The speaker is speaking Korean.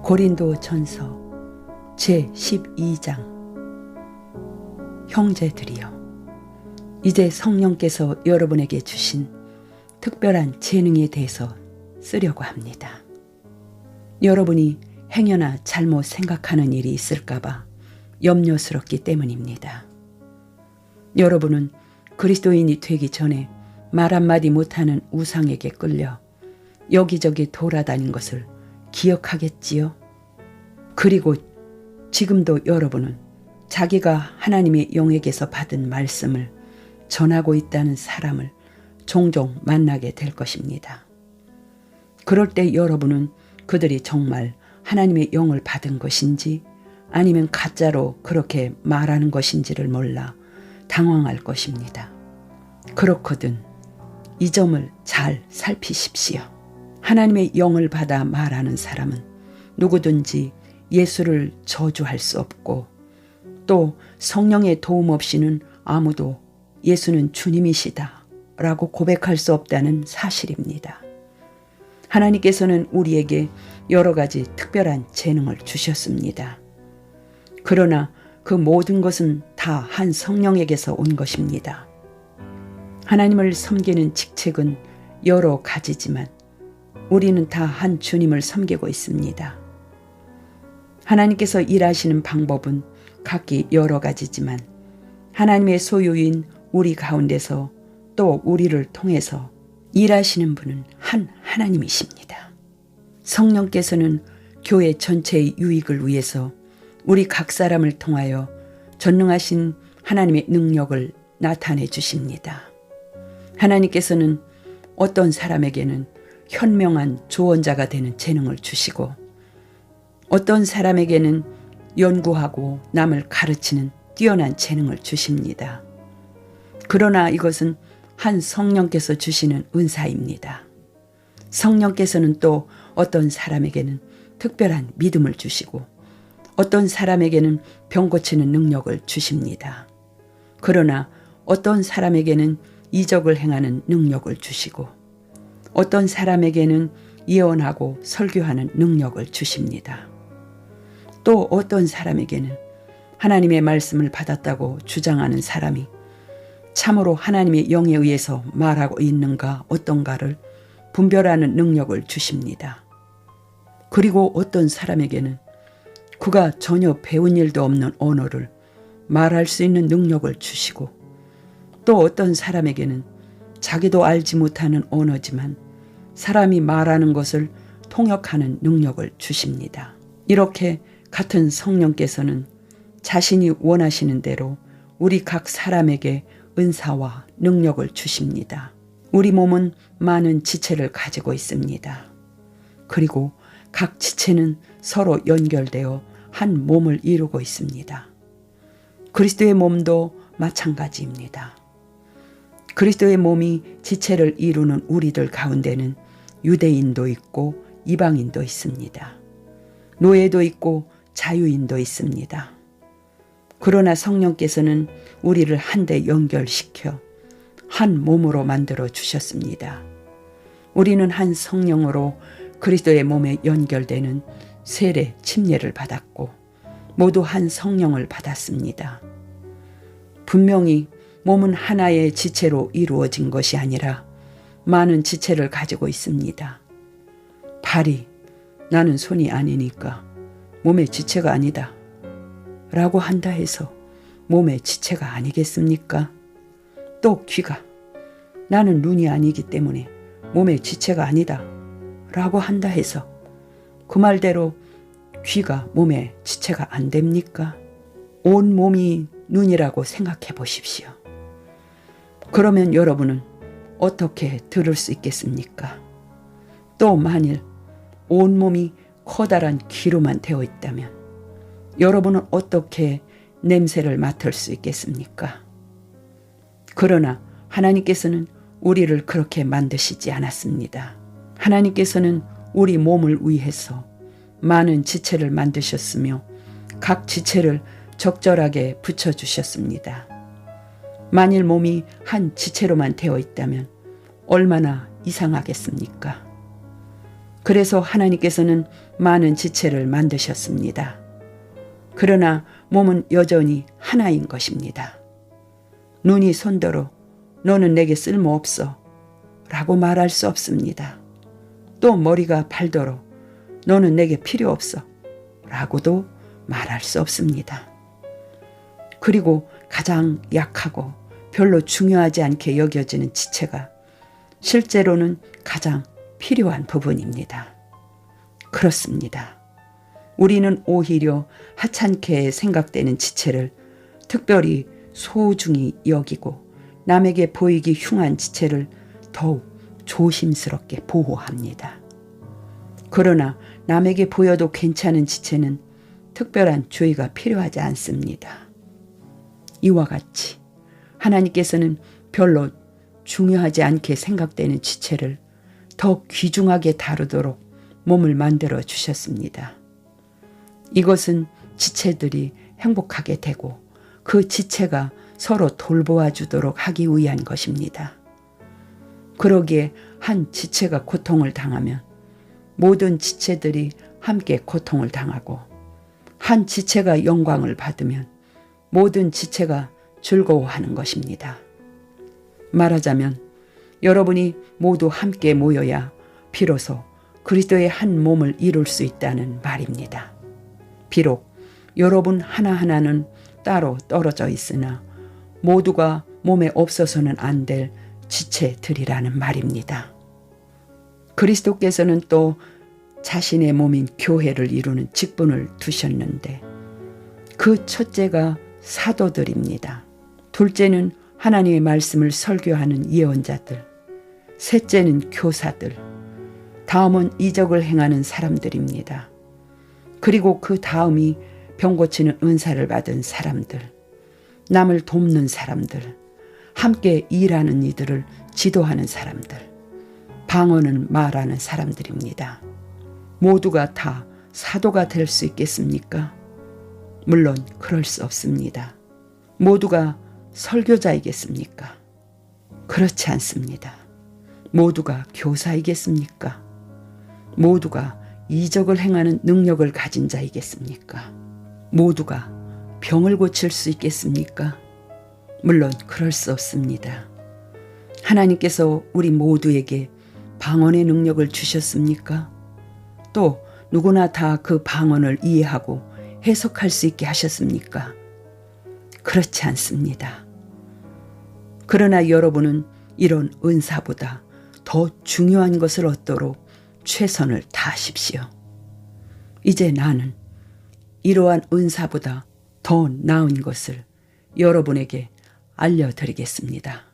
고린도 전서 제12장. 형제들이여, 이제 성령께서 여러분에게 주신 특별한 재능에 대해서 쓰려고 합니다. 여러분이 행여나 잘못 생각하는 일이 있을까봐 염려스럽기 때문입니다. 여러분은 그리스도인이 되기 전에 말 한마디 못하는 우상에게 끌려 여기저기 돌아다닌 것을 기억하겠지요? 그리고 지금도 여러분은 자기가 하나님의 영에게서 받은 말씀을 전하고 있다는 사람을 종종 만나게 될 것입니다. 그럴 때 여러분은 그들이 정말 하나님의 영을 받은 것인지 아니면 가짜로 그렇게 말하는 것인지를 몰라 당황할 것입니다. 그렇거든 이 점을 잘 살피십시오. 하나님의 영을 받아 말하는 사람은 누구든지 예수를 저주할 수 없고 또 성령의 도움 없이는 아무도 예수는 주님이시다 라고 고백할 수 없다는 사실입니다. 하나님께서는 우리에게 여러 가지 특별한 재능을 주셨습니다. 그러나 그 모든 것은 다 한 성령에게서 온 것입니다. 하나님을 섬기는 직책은 여러 가지지만 우리는 다 한 주님을 섬기고 있습니다. 하나님께서 일하시는 방법은 각기 여러 가지지만 하나님의 소유인 우리 가운데서 또 우리를 통해서 일하시는 분은 한 하나님이십니다. 성령께서는 교회 전체의 유익을 위해서 우리 각 사람을 통하여 전능하신 하나님의 능력을 나타내 주십니다. 하나님께서는 어떤 사람에게는 현명한 조언자가 되는 재능을 주시고 어떤 사람에게는 연구하고 남을 가르치는 뛰어난 재능을 주십니다. 그러나 이것은 한 성령께서 주시는 은사입니다. 성령께서는 또 어떤 사람에게는 특별한 믿음을 주시고 어떤 사람에게는 병 고치는 능력을 주십니다. 그러나 어떤 사람에게는 이적을 행하는 능력을 주시고 어떤 사람에게는 예언하고 설교하는 능력을 주십니다. 또 어떤 사람에게는 하나님의 말씀을 받았다고 주장하는 사람이 참으로 하나님의 영에 의해서 말하고 있는가 어떤가를 분별하는 능력을 주십니다. 그리고 어떤 사람에게는 그가 전혀 배운 일도 없는 언어를 말할 수 있는 능력을 주시고 또 어떤 사람에게는 자기도 알지 못하는 언어지만 사람이 말하는 것을 통역하는 능력을 주십니다. 이렇게 같은 성령께서는 자신이 원하시는 대로 우리 각 사람에게 은사와 능력을 주십니다. 우리 몸은 많은 지체를 가지고 있습니다. 그리고 각 지체는 서로 연결되어 한 몸을 이루고 있습니다. 그리스도의 몸도 마찬가지입니다. 그리스도의 몸이 지체를 이루는 우리들 가운데는 유대인도 있고 이방인도 있습니다. 노예도 있고 자유인도 있습니다. 그러나 성령께서는 우리를 한데 연결시켜 한 몸으로 만들어 주셨습니다. 우리는 한 성령으로 그리스도의 몸에 연결되는 세례 침례를 받았고 모두 한 성령을 받았습니다. 분명히 몸은 하나의 지체로 이루어진 것이 아니라 많은 지체를 가지고 있습니다. 발이 나는 손이 아니니까 몸의 지체가 아니다 라고 한다 해서 몸의 지체가 아니겠습니까? 또 귀가 나는 눈이 아니기 때문에 몸의 지체가 아니다 라고 한다 해서 그 말대로 귀가 몸의 지체가 안 됩니까? 온 몸이 눈이라고 생각해 보십시오. 그러면 여러분은 어떻게 들을 수 있겠습니까? 또 만일 온몸이 커다란 귀로만 되어 있다면 여러분은 어떻게 냄새를 맡을 수 있겠습니까? 그러나 하나님께서는 우리를 그렇게 만드시지 않았습니다. 하나님께서는 우리 몸을 위해서 많은 지체를 만드셨으며 각 지체를 적절하게 붙여주셨습니다. 만일 몸이 한 지체로만 되어 있다면 얼마나 이상하겠습니까? 그래서 하나님께서는 많은 지체를 만드셨습니다. 그러나 몸은 여전히 하나인 것입니다. 눈이 손더러 너는 내게 쓸모없어 라고 말할 수 없습니다. 또 머리가 발더러 너는 내게 필요 없어 라고도 말할 수 없습니다. 그리고 가장 약하고 별로 중요하지 않게 여겨지는 지체가 실제로는 가장 필요한 부분입니다. 그렇습니다. 우리는 오히려 하찮게 생각되는 지체를 특별히 소중히 여기고 남에게 보이기 흉한 지체를 더욱 조심스럽게 보호합니다. 그러나 남에게 보여도 괜찮은 지체는 특별한 주의가 필요하지 않습니다. 이와 같이 하나님께서는 별로 중요하지 않게 생각되는 지체를 더 귀중하게 다루도록 몸을 만들어 주셨습니다. 이것은 지체들이 행복하게 되고 그 지체가 서로 돌보아 주도록 하기 위한 것입니다. 그러기에 한 지체가 고통을 당하면 모든 지체들이 함께 고통을 당하고 한 지체가 영광을 받으면 모든 지체가 즐거워하는 것입니다. 말하자면 여러분이 모두 함께 모여야 비로소 그리스도의 한 몸을 이룰 수 있다는 말입니다. 비록 여러분 하나하나는 따로 떨어져 있으나 모두가 몸에 없어서는 안 될 지체들이라는 말입니다. 그리스도께서는 또 자신의 몸인 교회를 이루는 직분을 두셨는데 그 첫째가 사도들입니다. 둘째는 하나님의 말씀을 설교하는 예언자들, 셋째는 교사들, 다음은 이적을 행하는 사람들입니다. 그리고 그 다음이 병 고치는 은사를 받은 사람들, 남을 돕는 사람들, 함께 일하는 이들을 지도하는 사람들, 방언은 말하는 사람들입니다. 모두가 다 사도가 될 수 있겠습니까? 물론 그럴 수 없습니다. 모두가 설교자이겠습니까? 그렇지 않습니다. 모두가 교사이겠습니까? 모두가 이적을 행하는 능력을 가진 자이겠습니까? 모두가 병을 고칠 수 있겠습니까? 물론 그럴 수 없습니다. 하나님께서 우리 모두에게 방언의 능력을 주셨습니까? 또 누구나 다 그 방언을 이해하고 해석할 수 있게 하셨습니까? 그렇지 않습니다. 그러나 여러분은 이런 은사보다 더 중요한 것을 얻도록 최선을 다하십시오. 이제 나는 이러한 은사보다 더 나은 것을 여러분에게 알려드리겠습니다.